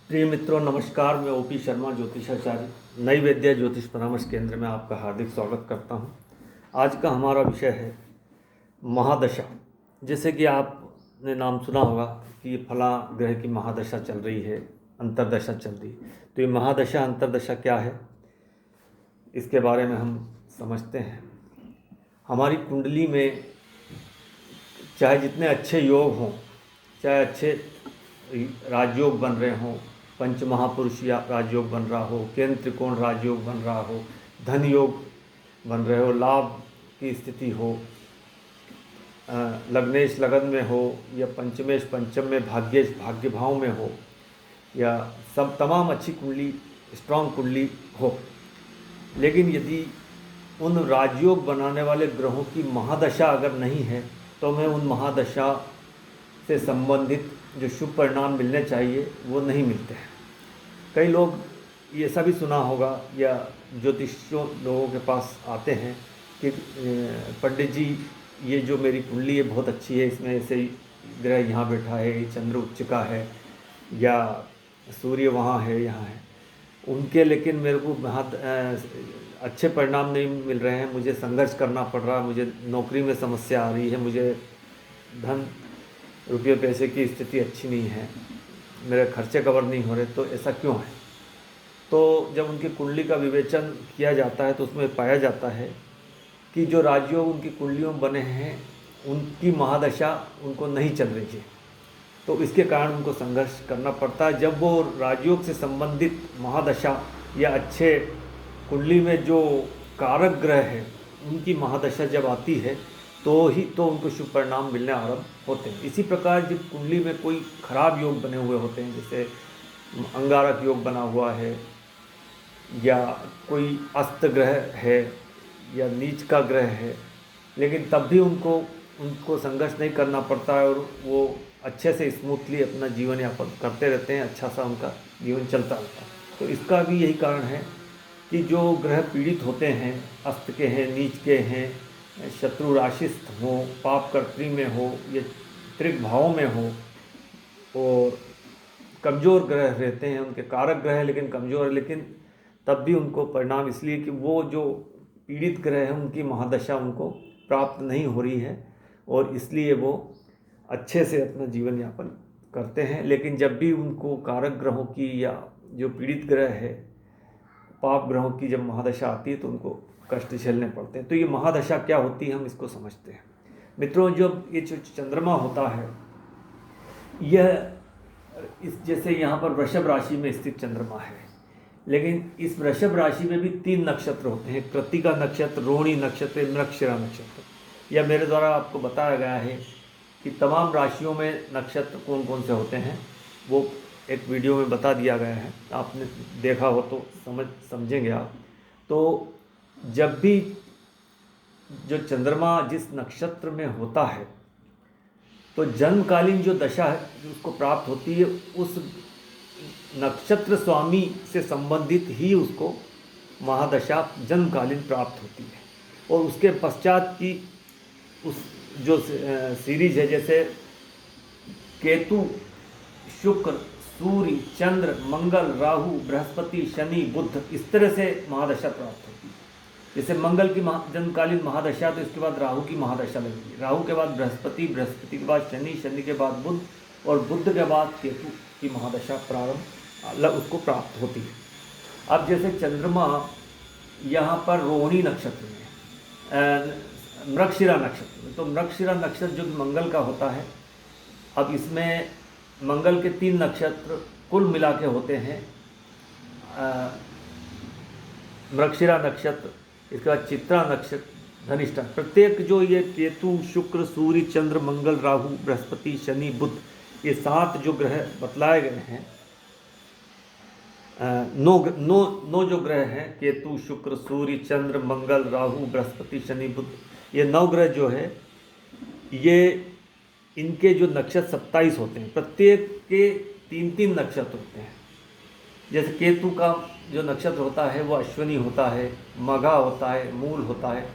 प्रिय मित्रों, नमस्कार। मैं ओपी शर्मा, ज्योतिषाचार्य, नई विद्या ज्योतिष परामर्श केंद्र में आपका हार्दिक स्वागत करता हूं। आज का हमारा विषय है महादशा। जैसे कि आपने नाम सुना होगा कि ये फला ग्रह की महादशा चल रही है, अंतर्दशा चल रही है। तो ये महादशा अंतर्दशा क्या है, इसके बारे में हम समझते हैं। हमारी कुंडली में चाहे जितने अच्छे योग हों, चाहे अच्छे राजयोग बन रहे हों, पंच महापुरुष या राजयोग बन रहा हो, केंद्र त्रिकोण राजयोग बन रहा हो, धन योग बन रहे हो, लाभ की स्थिति हो, लग्नेश लगन में हो या पंचमेश पंचम में भाग्येश भाग्य भाव में हो, या सब तमाम अच्छी कुंडली, स्ट्रांग कुंडली हो, लेकिन यदि उन राजयोग बनाने वाले ग्रहों की महादशा अगर नहीं है तो हमें उन महादशा से संबंधित जो शुभ परिणाम मिलने चाहिए वो नहीं मिलते हैं। कई लोग ये सभी सुना होगा या ज्योतिषियों लोगों के पास आते हैं कि पंडित जी, ये जो मेरी कुंडली है बहुत अच्छी है, इसमें ऐसे ग्रह यहाँ बैठा है, चंद्र उच्च का है, या सूर्य वहाँ है, यहाँ है उनके, लेकिन मेरे को अच्छे परिणाम नहीं मिल रहे हैं, मुझे संघर्ष करना पड़ रहा है, मुझे नौकरी में समस्या आ रही है, मुझे धन रुपये पैसे की स्थिति अच्छी नहीं है, मेरे खर्चे कवर नहीं हो रहे, तो ऐसा क्यों है? तो जब उनकी कुंडली का विवेचन किया जाता है तो उसमें पाया जाता है कि जो राजयोग उनकी कुंडलियों में बने हैं उनकी महादशा उनको नहीं चल रही है, तो इसके कारण उनको संघर्ष करना पड़ता है। जब वो राजयोग से संबंधित महादशा या अच्छे कुंडली में जो कारक ग्रह है उनकी महादशा जब आती है तो उनको शुभ परिणाम मिलने आरंभ होते हैं। इसी प्रकार जब कुंडली में कोई खराब योग बने हुए होते हैं, जैसे अंगारक योग बना हुआ है, या कोई अस्त ग्रह है, या नीच का ग्रह है, लेकिन तब भी उनको संघर्ष नहीं करना पड़ता है और वो अच्छे से स्मूथली अपना जीवन यापन करते रहते हैं, अच्छा सा उनका जीवन चलता रहता है। तो इसका भी यही कारण है कि जो ग्रह पीड़ित होते हैं, अस्त के हैं, नीच के हैं, शत्रु राशिस्थ हो, पाप कर्त्री में हो, या त्रिक भाव में हो, और कमज़ोर ग्रह रहते हैं, उनके कारक ग्रह है लेकिन कमज़ोर है, लेकिन तब भी उनको परिणाम, इसलिए कि वो जो पीड़ित ग्रह है उनकी महादशा उनको प्राप्त नहीं हो रही है, और इसलिए वो अच्छे से अपना जीवन यापन करते हैं। लेकिन जब भी उनको कारक ग्रहों की या जो पीड़ित ग्रह है, पाप ग्रहों की जब महादशा आती है तो उनको कष्ट झेलने पड़ते हैं। तो ये महादशा क्या होती है, हम इसको समझते हैं। मित्रों, जब ये जो चंद्रमा होता है, यह जैसे यहाँ पर वृषभ राशि में स्थित चंद्रमा है, लेकिन इस वृषभ राशि में भी 3 नक्षत्र होते हैं, कृत्तिका नक्षत्र, रोहिणी नक्षत्र, मृगशिरा नक्षत्र। यह मेरे द्वारा आपको बताया गया है कि तमाम राशियों में नक्षत्र कौन कौन से होते हैं, वो एक वीडियो में बता दिया गया है, आपने देखा हो तो समझेंगे आप। तो जब भी जो चंद्रमा जिस नक्षत्र में होता है तो जन्मकालीन जो दशा है उसको प्राप्त होती है, उस नक्षत्र स्वामी से संबंधित ही उसको महादशा जन्मकालीन प्राप्त होती है। और उसके पश्चात की उस जो सीरीज है, जैसे केतु, शुक्र, सूर्य, चंद्र, मंगल, राहु, बृहस्पति, शनि, बुध, इस तरह से महादशा प्राप्त होती है। जैसे मंगल की जन्मकालीन महादशा, तो इसके बाद राहु की महादशा लगती है, राहु के बाद बृहस्पति, बृहस्पति के बाद शनि, शनि के बाद बुध, और बुध के बाद केतु की महादशा उसको प्राप्त होती है। अब जैसे चंद्रमा यहाँ पर रोहिणी नक्षत्र में, मृगशिरा नक्षत्र में, तो मृगशिरा नक्षत्र जो मंगल का होता है, अब इसमें मंगल के 3 नक्षत्र कुल मिला के होते हैं, मृगशिरा नक्षत्र, इसके बाद चित्रा नक्षत्र, धनिष्ठा। प्रत्येक जो ये केतु, शुक्र, सूर्य, चंद्र, मंगल, राहु, बृहस्पति, शनि, बुध, ये 7 जो ग्रह बतलाए गए हैं, 9 जो ग्रह हैं, केतु, शुक्र, सूर्य, चंद्र, मंगल, राहु, बृहस्पति, शनि, बुध, ये 9 ग्रह जो है, ये इनके जो नक्षत्र 27 होते हैं, प्रत्येक के 3-3 नक्षत्र होते हैं। जैसे केतु का जो नक्षत्र होता है वो अश्विनी होता है, मघा होता है, मूल होता है।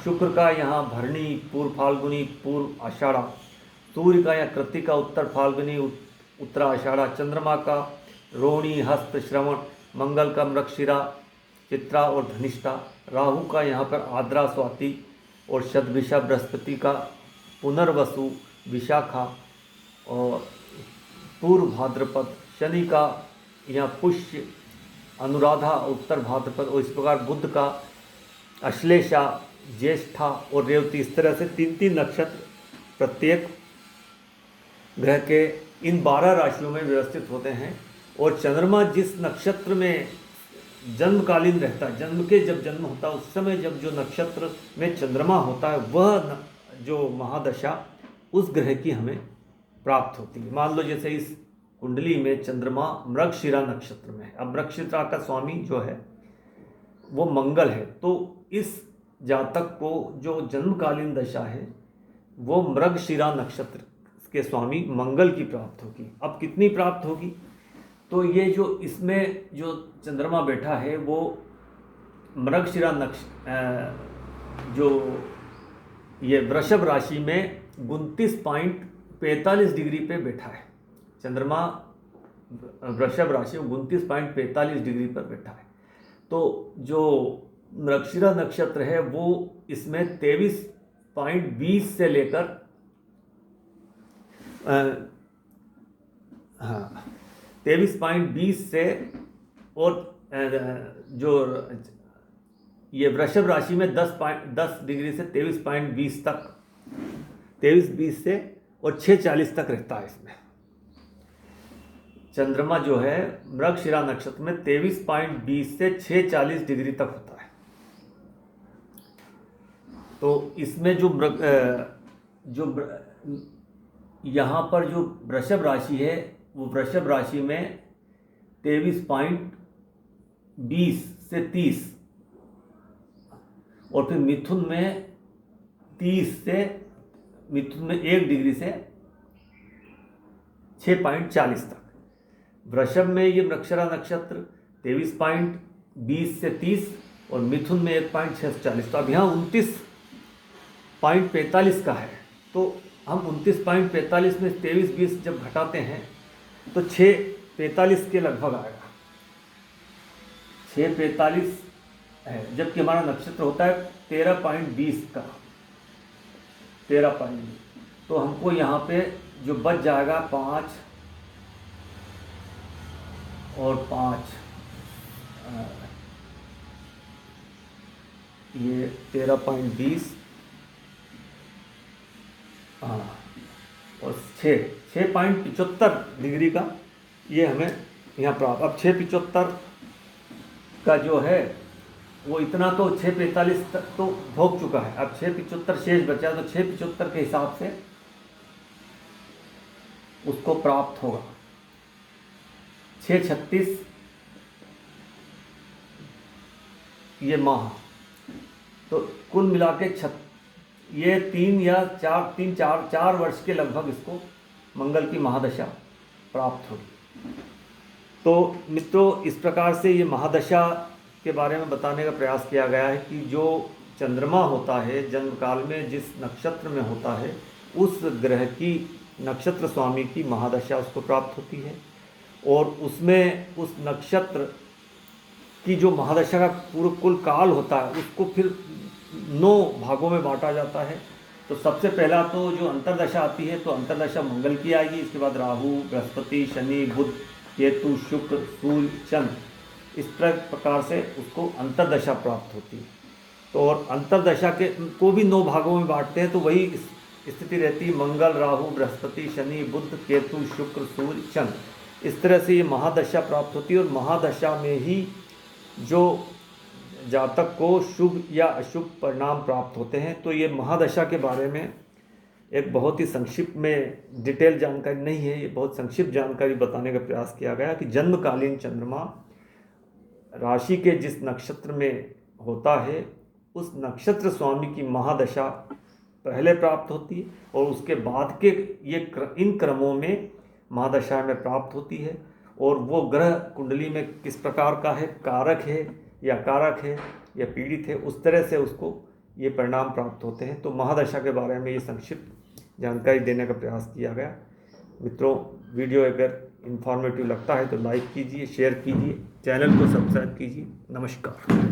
शुक्र का यहाँ भरणी, पूर्व फाल्गुनी, पूर्व आषाढ़ा। सूर्य का यहाँ कृत्तिका, उत्तर फाल्गुनी, उत्तरा आषाढ़ा। चंद्रमा का रोहिणी, हस्त, श्रवण, मंगल का मृगशिरा, चित्रा और धनिष्ठा, राहु का यहाँ पर आद्रा, स्वाति और शतभिषा, बृहस्पति का पुनर्वसु, विशाखा और पूर्व भाद्रपद, शनि का यहाँ पुष्य, अनुराधा, उत्तर भाद्रपद और इस प्रकार बुध का अश्लेषा, ज्येष्ठा और रेवती। इस तरह से 3-3 नक्षत्र प्रत्येक ग्रह के इन 12 राशियों में व्यवस्थित होते हैं। और चंद्रमा जिस नक्षत्र में जन्मकालीन रहता है, जन्म के जब जन्म होता है उस समय जब जो नक्षत्र में चंद्रमा होता है वह जो महादशा उस ग्रह की हमें प्राप्त होती है। मान लो जैसे इस कुंडली में चंद्रमा मृगशिरा नक्षत्र में है। अब मृगशिरा का स्वामी जो है वो मंगल है, तो इस जातक को जो जन्मकालीन दशा है वो मृगशिरा नक्षत्र के स्वामी मंगल की प्राप्त होगी। अब कितनी प्राप्त होगी? तो ये जो इसमें जो चंद्रमा बैठा है वो मृगशिरा जो ये वृषभ राशि में 29.45 डिग्री पे बैठा है। चंद्रमा वृषभ राशि में 29.45 डिग्री पर बैठा है। तो जो मृगशिरा नक्षत्र है वो इसमें 23.20 से लेकर 23.20 से और जो ये वृषभ राशि में 10 डिग्री से 23.20 तक, 23.20 से और 6.40 तक रहता है। इसमें चंद्रमा जो है मृगशिरा नक्षत्र में 23.20 से 6.40 डिग्री तक होता है। तो इसमें जो यहाँ पर जो वृषभ राशि है वो वृषभ राशि में 23.20 से 30 और फिर मिथुन में 30 से मिथुन में 1 डिग्री से 6.40 तक। वृषभ में ये मृगशिरा नक्षत्र 23.20 से 30 और मिथुन में 1.640। तो अब यहाँ 29.45 का है, तो हम 29.45 में 23.20 जब घटाते हैं तो 6.45 के लगभग आएगा। 6.45 है, जबकि हमारा नक्षत्र होता है 13.20 का, 13.20। तो हमको यहाँ पे जो बच जाएगा 5 और 5, ये 13.20 और 6.75 डिग्री का ये हमें यहाँ प्राप्त। अब 6.75 का जो है वो इतना तो 6.45 तक तो भोग चुका है। अब 6.75 शेष बचा, तो 6.75 के हिसाब से उसको प्राप्त होगा। 6.36 ये माह, तो कुल मिला के ये 4 वर्ष के लगभग इसको मंगल की महादशा प्राप्त होगी। तो मित्रों, इस प्रकार से ये महादशा के बारे में बताने का प्रयास किया गया है कि जो चंद्रमा होता है जन्म काल में जिस नक्षत्र में होता है उस ग्रह की नक्षत्र स्वामी की महादशा उसको प्राप्त होती है, और उसमें उस नक्षत्र की जो महादशा का पूरा कुल काल होता है उसको फिर 9 भागों में बांटा जाता है। तो सबसे पहला तो जो अंतर्दशा आती है तो अंतर्दशा मंगल की आएगी, इसके बाद राहु, बृहस्पति, शनि, बुध, केतु, शुक्र, सूर्य, चंद्र, इस प्रकार से उसको अंतर्दशा प्राप्त होती है। तो और अंतर्दशा के को भी 9 भागों में बांटते हैं, तो वही स्थिति रहती है मंगल, राहु, बृहस्पति, शनि, बुध, केतु, शुक्र, सूर्य, चंद्र। इस तरह से ये महादशा प्राप्त होती है, और महादशा में ही जो जातक को शुभ या अशुभ परिणाम प्राप्त होते हैं। तो ये महादशा के बारे में एक बहुत ही संक्षिप्त में डिटेल जानकारी नहीं है, ये बहुत संक्षिप्त जानकारी बताने का प्रयास किया गया कि जन्मकालीन चंद्रमा राशि के जिस नक्षत्र में होता है उस नक्षत्र स्वामी की महादशा पहले प्राप्त होती है, और उसके बाद के इन क्रमों में महादशा में प्राप्त होती है। और वो ग्रह कुंडली में किस प्रकार का है, कारक है या कारक है या पीड़ित है, उस तरह से उसको ये परिणाम प्राप्त होते हैं। तो महादशा के बारे में ये संक्षिप्त जानकारी देने का प्रयास किया गया। मित्रों, वीडियो अगर इन्फॉर्मेटिव लगता है तो लाइक कीजिए, शेयर कीजिए, चैनल को सब्सक्राइब कीजिए। नमस्कार।